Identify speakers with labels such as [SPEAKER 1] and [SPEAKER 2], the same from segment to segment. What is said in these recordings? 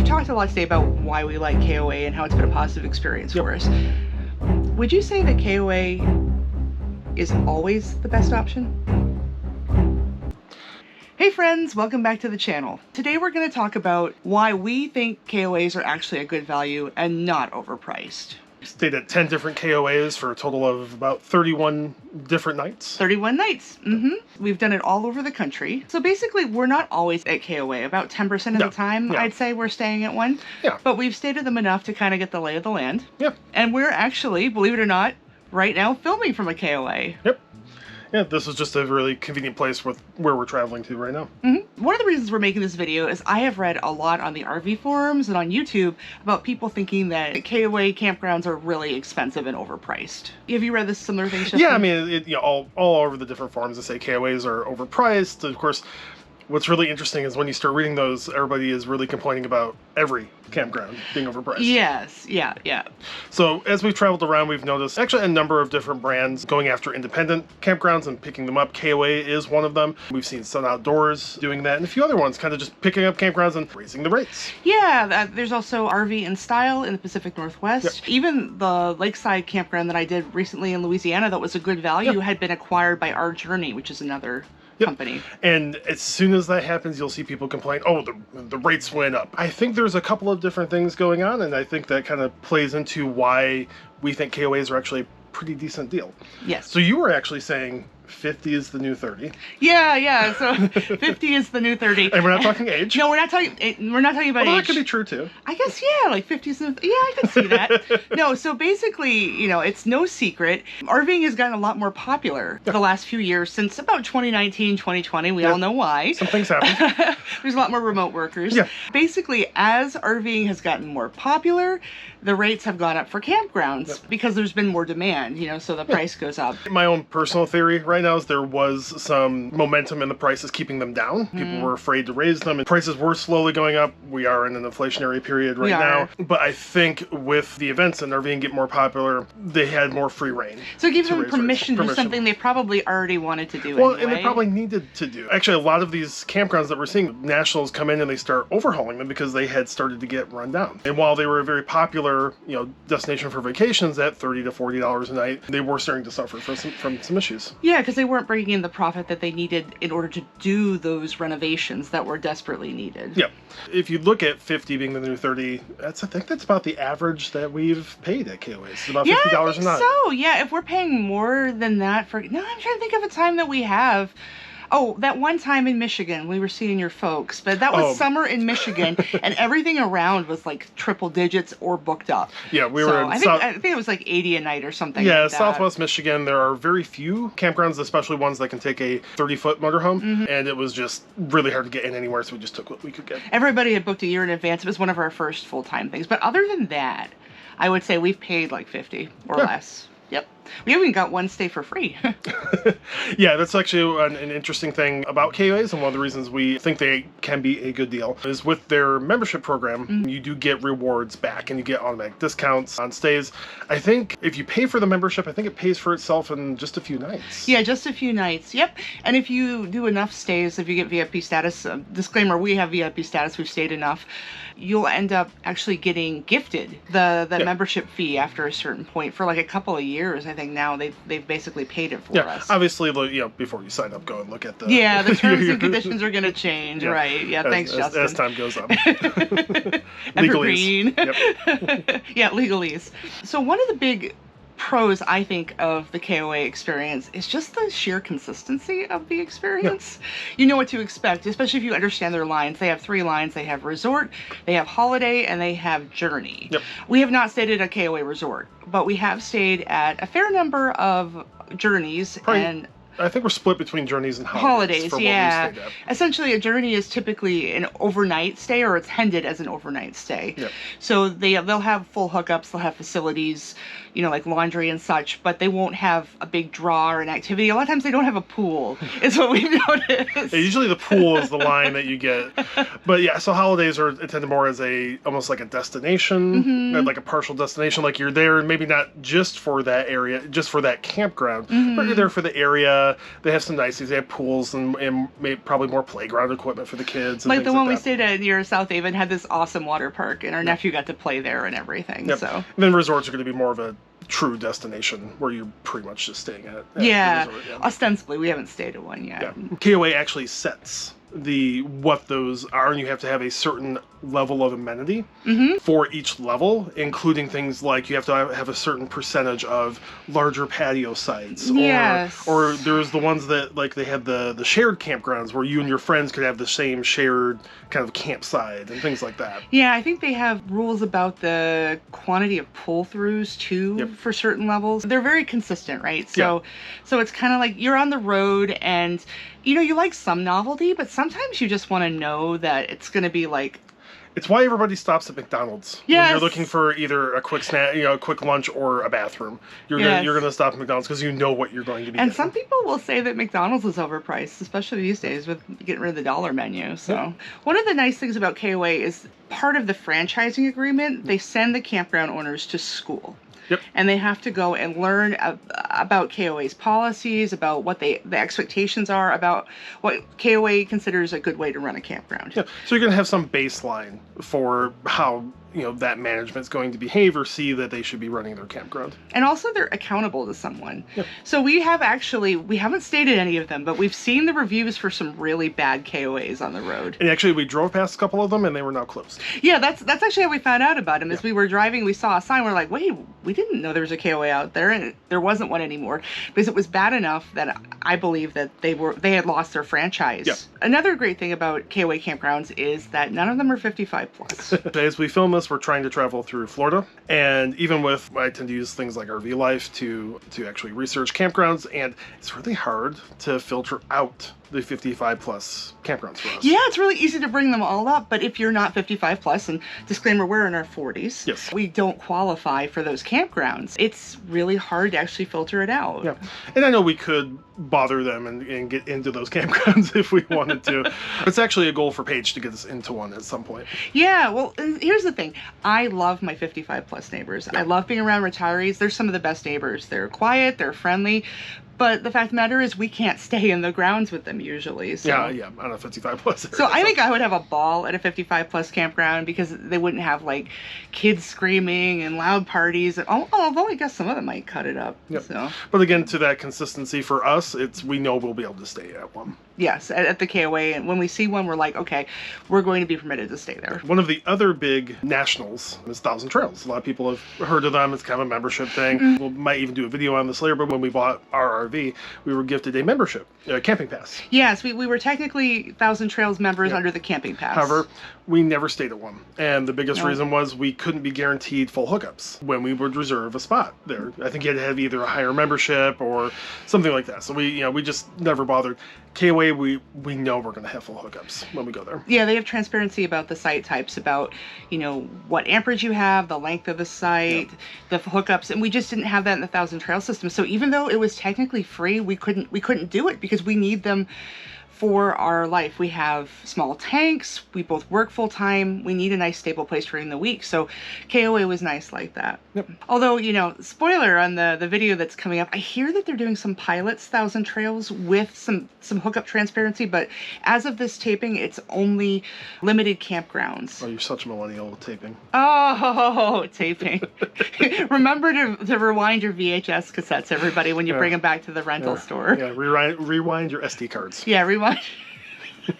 [SPEAKER 1] talked a lot today about why we like KOA and how it's been a positive experience for us. Would you say that KOA is always the best option? Hey friends, welcome back to the channel. Today we're going to talk about why we think KOAs are actually a good value and not overpriced.
[SPEAKER 2] We stayed at 10 different KOAs for a total of about 31 different nights.
[SPEAKER 1] 31 nights. We've done it all over the country. So basically, we're not always at KOA. About 10% of the time, I'd say we're staying at one.
[SPEAKER 2] Yeah.
[SPEAKER 1] But we've stayed at them enough to kind of get the lay of the land.
[SPEAKER 2] Yep.
[SPEAKER 1] And we're actually, believe it or not, right now filming from a KOA.
[SPEAKER 2] Yep. Yeah, this is just a really convenient place with where we're traveling to right now.
[SPEAKER 1] One of the reasons we're making this video is I have read a lot on the RV forums and on YouTube about people thinking that KOA campgrounds are really expensive and overpriced. Have you read this similar thing, Justin?
[SPEAKER 2] Yeah, I mean, all over the different forums that say KOAs are overpriced. Of course, what's really interesting is when you start reading those, everybody is really complaining about every campground being overpriced.
[SPEAKER 1] Yes, yeah.
[SPEAKER 2] So as we've traveled around, we've noticed actually a number of different brands going after independent campgrounds and picking them up. KOA is one of them. We've seen Sun Outdoors doing that, and a few other ones kind of just picking up campgrounds and raising the rates.
[SPEAKER 1] Yeah, there's also RV in Style in the Pacific Northwest. Yep. Even the lakeside campground that I did recently in Louisiana that was a good value had been acquired by Our Journey, which is another company.
[SPEAKER 2] And as soon as that happens, you'll see people complain, oh, the rates went up. I think there's a couple of different things going on, and I think that kind of plays into why we think KOAs are actually a pretty decent deal.
[SPEAKER 1] Yes.
[SPEAKER 2] So you were actually saying 50 is the new 30.
[SPEAKER 1] Yeah. So 50 is the new 30.
[SPEAKER 2] And we're not talking age.
[SPEAKER 1] No, we're not talking about age.
[SPEAKER 2] That could be true too.
[SPEAKER 1] I guess, yeah, like 50 is the new, I can see that. No, so basically, it's no secret. RVing has gotten a lot more popular the last few years, since about 2019, 2020. We all know why.
[SPEAKER 2] Some things happen.
[SPEAKER 1] There's a lot more remote workers.
[SPEAKER 2] Yeah.
[SPEAKER 1] Basically, as RVing has gotten more popular, the rates have gone up for campgrounds because there's been more demand, so the price goes up.
[SPEAKER 2] My own personal theory right now is there was some momentum in the prices keeping them down. People were afraid to raise them, and prices were slowly going up. We are in an inflationary period right now. But I think with the events and RVing get more popular, they had more free reign.
[SPEAKER 1] So it gives them permission to do something they probably already wanted to do anyway.
[SPEAKER 2] And they probably needed to do. Actually, a lot of these campgrounds that we're seeing, nationals come in and they start overhauling them because they had started to get run down. And while they were a very popular, destination for vacations at $30 to $40 a night, they were starting to suffer from some issues.
[SPEAKER 1] Yeah, because they weren't bringing in the profit that they needed in order to do those renovations that were desperately needed.
[SPEAKER 2] Yep. If you look at 50 being the new 30, I think that's about the average that we've paid at KOAs. It's about $50 a night.
[SPEAKER 1] So, yeah, if we're paying more than that I'm trying to think of a time that we have. Oh, that one time in Michigan, we were seeing your folks, but that was summer in Michigan, and everything around was like triple digits or booked up.
[SPEAKER 2] Yeah, we were in
[SPEAKER 1] I think it was like 80 a night or something.
[SPEAKER 2] Yeah,
[SPEAKER 1] like that.
[SPEAKER 2] Southwest Michigan, there are very few campgrounds, especially ones that can take a 30-foot motorhome, and it was just really hard to get in anywhere, so we just took what we could get.
[SPEAKER 1] Everybody had booked a year in advance. It was one of our first full-time things, but other than that, I would say we've paid like 50 or less. Yep. We even got one stay for free.
[SPEAKER 2] Yeah, that's actually an interesting thing about KOAs, and one of the reasons we think they can be a good deal is with their membership program, you do get rewards back, and you get automatic discounts on stays. I think if you pay for the membership, I think it pays for itself in just a few nights.
[SPEAKER 1] Yeah, just a few nights. Yep. And if you do enough stays, if you get VIP status, disclaimer, we have VIP status, we've stayed enough, you'll end up actually getting gifted the membership fee after a certain point for like a couple of years. I think now they've basically paid it for us.
[SPEAKER 2] Obviously, before you sign up, go and look at the...
[SPEAKER 1] Yeah, the terms and conditions are going to change, right? Yeah, thanks, Justin.
[SPEAKER 2] As time goes on.
[SPEAKER 1] Evergreen.
[SPEAKER 2] Yep.
[SPEAKER 1] Yeah, legalese. So one of the big pros, I think, of the KOA experience is just the sheer consistency of the experience. You know what to expect, especially if you understand their lines. They have 3 lines. They have resort, they have holiday, and they have journey.
[SPEAKER 2] Yep.
[SPEAKER 1] We have not stayed at a KOA resort, but we have stayed at a fair number of journeys. And
[SPEAKER 2] I think we're split between journeys and holidays.
[SPEAKER 1] Yeah. Essentially, a journey is typically an overnight stay, or it's intended as an overnight stay.
[SPEAKER 2] Yep.
[SPEAKER 1] So they'll have full hookups, they'll have facilities, like laundry and such, but they won't have a big draw or an activity. A lot of times they don't have a pool, is what we've noticed.
[SPEAKER 2] Yeah, usually the pool is the line that you get. But yeah, so holidays are intended more as almost like a destination, like a partial destination. Like you're there, maybe not just for that area, just for that campground, but you're there for the area. they have some niceties. They have pools and probably more playground equipment for the kids. And
[SPEAKER 1] like the one we
[SPEAKER 2] that.
[SPEAKER 1] stayed at near South Haven had this awesome water park, and our nephew got to play there and everything.
[SPEAKER 2] Yep.
[SPEAKER 1] So
[SPEAKER 2] And then resorts are going to be more of a true destination where you're pretty much just staying at
[SPEAKER 1] yeah.
[SPEAKER 2] the resort. Yeah.
[SPEAKER 1] Ostensibly, we haven't stayed at one yet.
[SPEAKER 2] Yeah. KOA actually sets what those are, and you have to have a certain level of amenity for each level, including things like you have to have a certain percentage of larger patio sites.
[SPEAKER 1] Yes.
[SPEAKER 2] Or there's the ones that, like, they have the shared campgrounds where you and your friends could have the same shared kind of campsite and things like that.
[SPEAKER 1] Yeah, I think they have rules about the quantity of pull-throughs too for certain levels. They're very consistent, right? So it's kind of like you're on the road and you like some novelty, but sometimes you just want to know that it's going to be like...
[SPEAKER 2] It's why everybody stops at McDonald's.
[SPEAKER 1] Yes.
[SPEAKER 2] When you're looking for either a quick snack, a quick lunch, or a bathroom. You're gonna stop at McDonald's because you know what you're going to be.
[SPEAKER 1] And
[SPEAKER 2] getting.
[SPEAKER 1] some people will say that McDonald's is overpriced, especially these days with getting rid of the dollar menu. So one of the nice things about KOA is part of the franchising agreement, they send the campground owners to school.
[SPEAKER 2] Yep.
[SPEAKER 1] And they have to go and learn about KOA's policies, about what the expectations are, about what KOA considers a good way to run a campground.
[SPEAKER 2] Yeah. So you're going to have some baseline for how that management's going to behave or see that they should be running their campground.
[SPEAKER 1] And also they're accountable to someone.
[SPEAKER 2] Yep.
[SPEAKER 1] So we haven't stayed at any of them, but we've seen the reviews for some really bad KOAs on the road.
[SPEAKER 2] And actually we drove past a couple of them and they were now closed.
[SPEAKER 1] Yeah, that's actually how we found out about them. As we were driving, we saw a sign. We're like, wait, we didn't know there was a KOA out there, and there wasn't one anymore because it was bad enough that I believe that they had lost their franchise.
[SPEAKER 2] Yep.
[SPEAKER 1] Another great thing about KOA campgrounds is that none of them are 55 plus.
[SPEAKER 2] As we film this, we're trying to travel through Florida, and even with, I tend to use things like RV Life to actually research campgrounds, and it's really hard to filter out the 55 plus campgrounds for us.
[SPEAKER 1] Yeah, it's really easy to bring them all up, but if you're not 55 plus, and disclaimer, we're in our 40s,
[SPEAKER 2] yes,
[SPEAKER 1] we don't qualify for those campgrounds. It's really hard to actually filter it out.
[SPEAKER 2] Yeah, and I know we could bother them and get into those campgrounds if we wanted to. It's actually a goal for Paige to get us into one at some point.
[SPEAKER 1] Yeah, well, here's the thing. I love my 55 plus neighbors. Yeah. I love being around retirees. They're some of the best neighbors. They're quiet, they're friendly. But the fact of the matter is we can't stay in the grounds with them usually. So. Yeah,
[SPEAKER 2] on a 55 plus area.
[SPEAKER 1] So I think I would have a ball at a 55 plus campground because they wouldn't have like kids screaming and loud parties. And, although I guess some of them might cut it up.
[SPEAKER 2] Yep.
[SPEAKER 1] So.
[SPEAKER 2] But again, to that consistency for us, we know we'll be able to stay at one.
[SPEAKER 1] Yes, at the KOA. And when we see one, we're like, okay, we're going to be permitted to stay there.
[SPEAKER 2] One of the other big nationals is Thousand Trails. A lot of people have heard of them. It's kind of a membership thing. Mm-hmm. We might even do a video on this later, but when we bought our RV, we were gifted a membership, a camping pass.
[SPEAKER 1] Yes, we were technically Thousand Trails members under the camping pass.
[SPEAKER 2] However, we never stayed at one. And the biggest reason was we couldn't be guaranteed full hookups when we would reserve a spot there. I think you had to have either a higher membership or something like that. So we just never bothered. KOA, we know we're going to have full hookups when we go there.
[SPEAKER 1] Yeah, they have transparency about the site types, about, what amperage you have, the length of the site, the hookups, and we just didn't have that in the Thousand Trail system. So even though it was technically free, we couldn't do it because we need them for our life. We have small tanks, we both work full time, we need a nice stable place during the week. So KOA was nice like that.
[SPEAKER 2] Yep.
[SPEAKER 1] Although, spoiler on the video that's coming up, I hear that they're doing some pilots, Thousand Trails, with some hookup transparency, but as of this taping, it's only limited campgrounds.
[SPEAKER 2] Oh, you're such a millennial with taping.
[SPEAKER 1] Oh, taping. Remember to rewind your VHS cassettes, everybody, when you bring them back to the rental store.
[SPEAKER 2] Yeah, rewind your SD cards.
[SPEAKER 1] Yeah, rewind.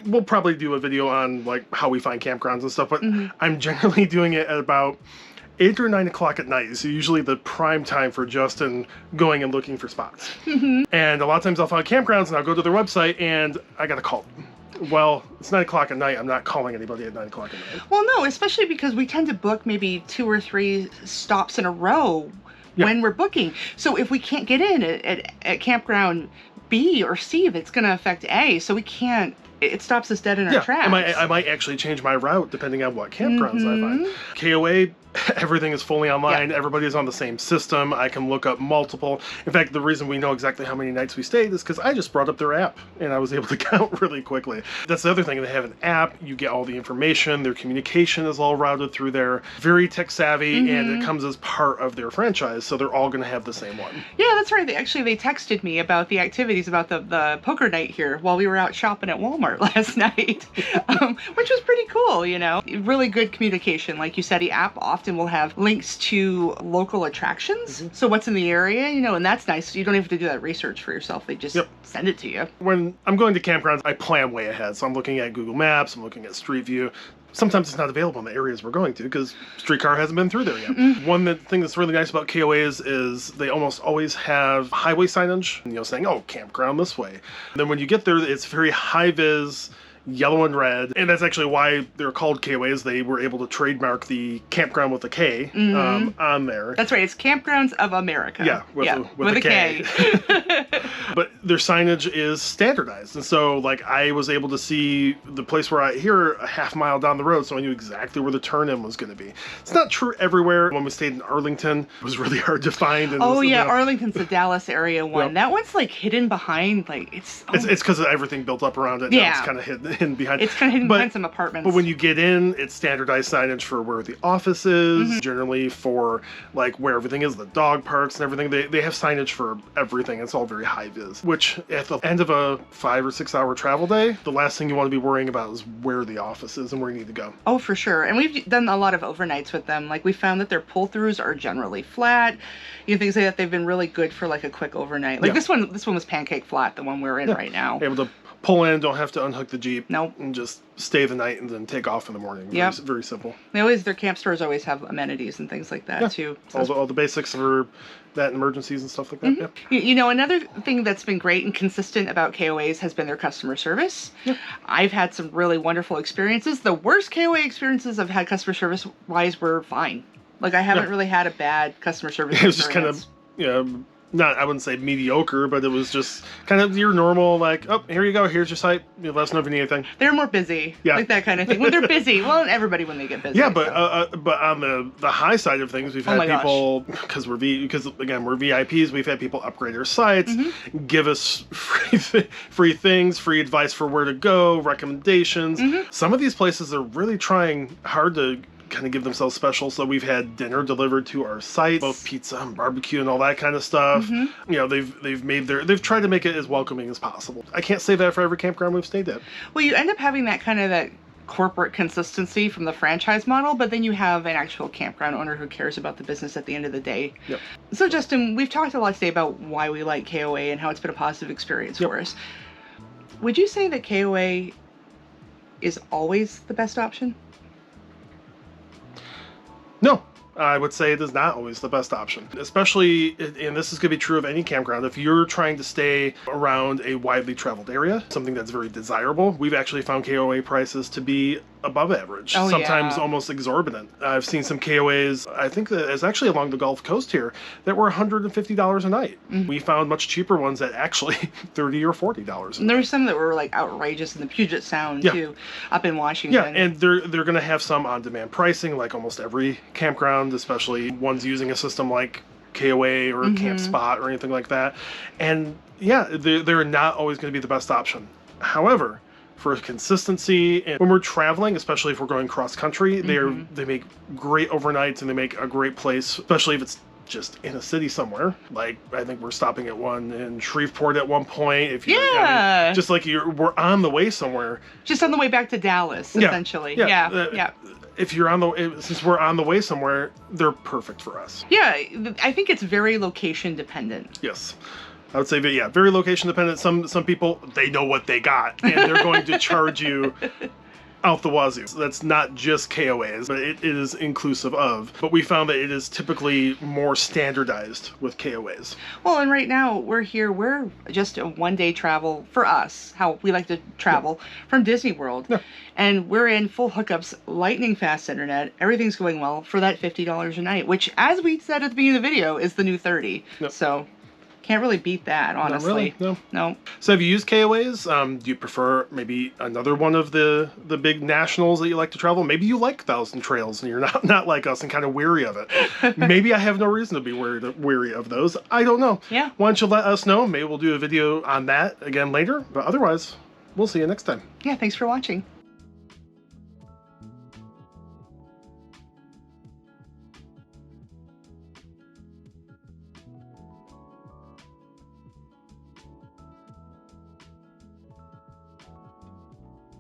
[SPEAKER 2] We'll probably do a video on how we find campgrounds and stuff, but I'm generally doing it at about 8 or 9 o'clock at night. So usually the prime time for Justin going and looking for spots. And a lot of times I'll find campgrounds and I'll go to their website and I got to call them. Well, it's 9 o'clock at night. I'm not calling anybody at 9 o'clock at night.
[SPEAKER 1] Well, no, especially because we tend to book maybe 2 or 3 stops in a row when we're booking. So if we can't get in at campground B or C, that's going to affect A. So we can't it stops us dead in our tracks.
[SPEAKER 2] I might actually change my route depending on what campgrounds I find. KOA, everything is fully online. Everybody's on the same system. I can look up multiple. In fact, the reason we know exactly how many nights we stayed is because I just brought up their app and I was able to count really quickly. That's the other thing. They have an app. You get all the information. Their communication is all routed through there. Very tech savvy, and it comes as part of their franchise, so they're all going to have the same one.
[SPEAKER 1] Yeah, that's right. They texted me about the activities, about the poker night here while we were out shopping at Walmart last night, which was pretty cool, you know. Really good communication. Like you said, the app often will have links to local attractions. So what's in the area, you know, and that's nice. You don't have to do that research for yourself. They just send it to you.
[SPEAKER 2] When I'm going to campgrounds, I plan way ahead. So I'm looking at Google Maps, I'm looking at Street View. Sometimes it's not available in the areas we're going to because streetcar hasn't been through there yet. One thing that's really nice about KOAs is they almost always have highway signage, you know, saying, oh, campground this way. And then when you get there, it's very high-vis, yellow and red, and that's actually why they're called KOAs. They were able to trademark the campground with a K on there.
[SPEAKER 1] That's right. It's Kampgrounds of America.
[SPEAKER 2] Yeah, with a K. But their signage is standardized, and so like I was able to see the place where here a half mile down the road, so I knew exactly where the turn-in was going to be. It's not true everywhere. When we stayed in Arlington, it was really hard to find. And
[SPEAKER 1] Arlington's the Dallas area one. That one's like hidden behind, like it's
[SPEAKER 2] because of everything built up around it. Yeah, it's kind of hidden behind.
[SPEAKER 1] It's kind of hidden behind some apartments.
[SPEAKER 2] But when you get in, it's standardized signage for where the office is. Generally for like where everything is, the dog parks and everything. They have signage for everything. It's all very high vis. Which at the end of a 5 or 6 hour travel day, the last thing you want to be worrying about is where the office is and where you need to go.
[SPEAKER 1] Oh, for sure. And we've done a lot of overnights with them. Like we found that their pull-throughs are generally flat. You know, things like that. They've been really good for like a quick overnight. Like this one was pancake flat, the one we're in right now.
[SPEAKER 2] Able to pull in, don't have to unhook the Jeep.
[SPEAKER 1] Nope.
[SPEAKER 2] And just stay the night and then take off in the morning. Very, very simple.
[SPEAKER 1] Their camp stores always have amenities and things like that too. So
[SPEAKER 2] all the basics for that, emergencies and stuff like that.
[SPEAKER 1] You know, another thing that's been great and consistent about KOAs has been their customer service. I've had some really wonderful experiences. The worst KOA experiences I've had customer service wise were fine. Like I haven't really had a bad customer service experience.
[SPEAKER 2] It was just kind of, you know, I wouldn't say mediocre, but it was just kind of your normal, like, oh, here you go, here's your site, let us know if you need anything.
[SPEAKER 1] They're more busy, like that kind of thing. When they're busy, well, everybody when they get busy.
[SPEAKER 2] Yeah, but on the high side of things, we've had people, because we're VIPs, we've had people upgrade our sites, give us free things, free advice for where to go, recommendations. Some of these places are really trying hard to kind of give themselves special, so we've had dinner delivered to our site, both pizza and barbecue and all that kind of stuff. You know, they've tried to make it as welcoming as possible. I can't say that for every campground we've stayed at.
[SPEAKER 1] Well, you end up having that corporate consistency from the franchise model, but then you have an actual campground owner who cares about the business at the end of the day. So Justin, we've talked a lot today about why we like KOA and how it's been a positive experience for us. Would you say that KOA is always the best option?
[SPEAKER 2] No, I would say it is not always the best option. Especially, and this is going to be true of any campground, if you're trying to stay around a widely traveled area, something that's very desirable. We've actually found KOA prices to be above average, sometimes almost exorbitant. I've seen some KOAs, I think that is actually along the Gulf Coast here, that were $150 a night. We found much cheaper ones at actually $30 or $40.
[SPEAKER 1] And there were some that were like outrageous in the Puget Sound too, up in Washington.
[SPEAKER 2] Yeah, and they're going to have some on-demand pricing, like almost every campground, especially ones using a system like KOA or Camp Spot or anything like that. And yeah, they're not always going to be the best option. However, for consistency, and when we're traveling, especially if we're going cross country, they make great overnights and they make a great place, especially if it's just in a city somewhere. Like I think we're stopping at one in Shreveport at one point. If just like we're on the way somewhere,
[SPEAKER 1] just on the way back to Dallas, essentially.
[SPEAKER 2] If since we're on the way somewhere, they're perfect for us.
[SPEAKER 1] Yeah, I think it's very location dependent.
[SPEAKER 2] Yes. I would say, very location dependent. Some people, they know what they got, and they're going to charge you out the wazoo. So that's not just KOAs, but it is inclusive of. But we found that it is typically more standardized with KOAs.
[SPEAKER 1] Well, and right now we're just a one-day travel for us, how we like to travel from Disney World. And we're in full hookups, lightning fast internet. Everything's going well for that $50 a night, which, as we said at the beginning of the video, is the new $30. So Can't really beat that, honestly.
[SPEAKER 2] Not really,
[SPEAKER 1] no.
[SPEAKER 2] So have you used KOAs? Do you prefer maybe another one of the big nationals that you like to travel? Maybe you like Thousand Trails and you're not like us and kind of weary of it. Maybe I have no reason to be weary of those. I don't know.
[SPEAKER 1] Yeah.
[SPEAKER 2] Why don't you let us know? Maybe we'll do a video on that again later. But otherwise, we'll see you next time.
[SPEAKER 1] Yeah, thanks for watching.